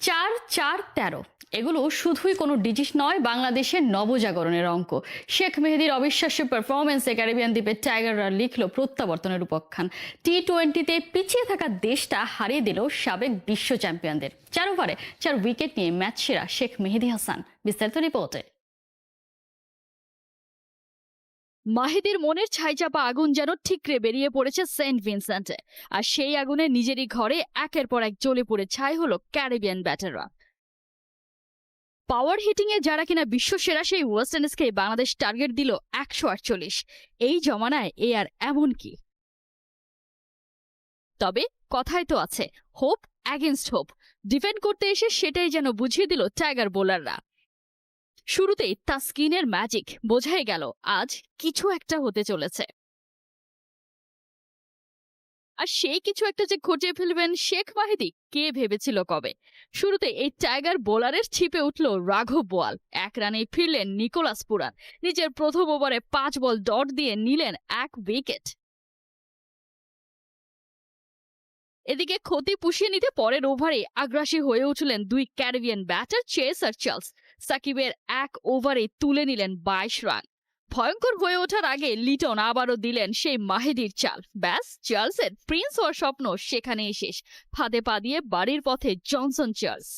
4-4-13 এগুলো শুধুই কোনো ডিজিট নয়, বাংলাদেশের নবজাগরণের অঙ্ক। শেখ মেহেদীর অবিশ্বাস্য পারফরমেন্সে ক্যারিবিয়ান দ্বীপের টাইগাররা লিখল প্রত্যাবর্তনের উপাখ্যান। টি-20-তে পিছিয়ে থাকা দেশটা হারিয়ে দিল সাবেক বিশ্ব চ্যাম্পিয়নদের। 4 ওভারে 4 উইকেট নিয়ে ম্যাচ সেরা শেখ মেহেদী হাসান। বিস্তারিত রিপোর্টে। মাহিদির মনের ছাইচাপা আগুন যেন ঠিকরে বেরিয়ে পড়েছে সেন্ট ভিনসেন্টে, আর সেই আগুনে নিজেরই ঘরে একের পর এক জ্বলে পড়ে ছাই হলো ক্যারিবিয়ান ব্যাটাররা। পাওয়ার হিটিং এ যারা কিনা বিশ্ব সেরা, সেই ওয়েস্ট ইন্ডিজকে বাংলাদেশ টার্গেট দিল 148। এই জমানায় এ আর এমন কি? তবে কথাই তো আছে, হোপ অ্যাগেনস্ট হোপ। ডিফেন্ড করতে এসে সেটাই যেন বুঝিয়ে দিল টাইগার বোলাররা। শুরুতেই তাসকিনের ম্যাজিক বোঝাই গেল আজ কিছু একটা হতে চলেছে। আর সেই কিছু একটা যে ঘটিয়ে ফেলবেন শেখ মাহিদি, কে ভেবেছিল কবে? শুরুতে এই টাইগার বোলারের ছিপে উঠল রাঘব বোয়াল। 1 রানে ফিরলেন নিকোলাস পুরান। নিজের প্রথম ওভারে 5 বল ডট দিয়ে নিলেন 1 উইকেট। এদিকে ক্ষতি পুষিয়ে নিতে পরের ওভারে আগ্রাসী হয়ে উঠলেন 2 ক্যারিবিয়ান ব্যাটার চেস আর চার্লস। সাকিবের 1 ওভারে তুলে নিলেন 22 রান। ভয়ঙ্কর হয়ে ওঠার আগে লিটন আবারও দিলেন সেই মাহিদির চাল। ব্যাস, চার্লসের প্রিন্স হওয়ার স্বপ্ন সেখানেই শেষ। ফাঁদে পা দিয়ে বাড়ির পথে জনসন চার্লস।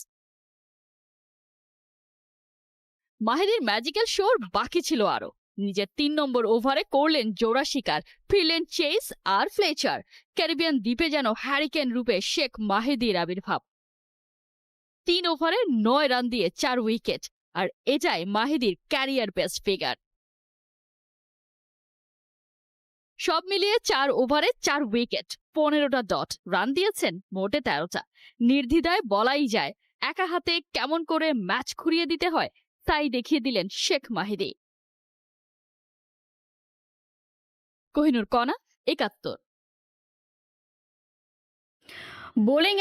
মাহিদির ম্যাজিক্যাল শোর বাকি ছিল আরো। নিজের 3 নম্বর ওভারে করলেন জোড়া শিকার, ফিরলেন চেস আর ফ্লেচার। ক্যারিবিয়ান দ্বীপে যেন হ্যারিকেন রূপে শেখ মাহিদির আবির্ভাব। 3 ওভারে 9 রান দিয়ে 4 উইকেট, আর এটাই মাহিদির ক্যারিয়ার বেস্ট ফিগার। সব মিলিয়ে 4 ওভারে 4 উইকেট, 15টা ডট, রান দিয়েছেন মোটে 13টা। নির্দ্বিধায় বলাই যায়, একা হাতে কেমন করে ম্যাচ ঘুরিয়ে দিতে হয় তাই দেখিয়ে দিলেন শেখ মাহিদি। কোহিনুর কণা, 71। বোলিং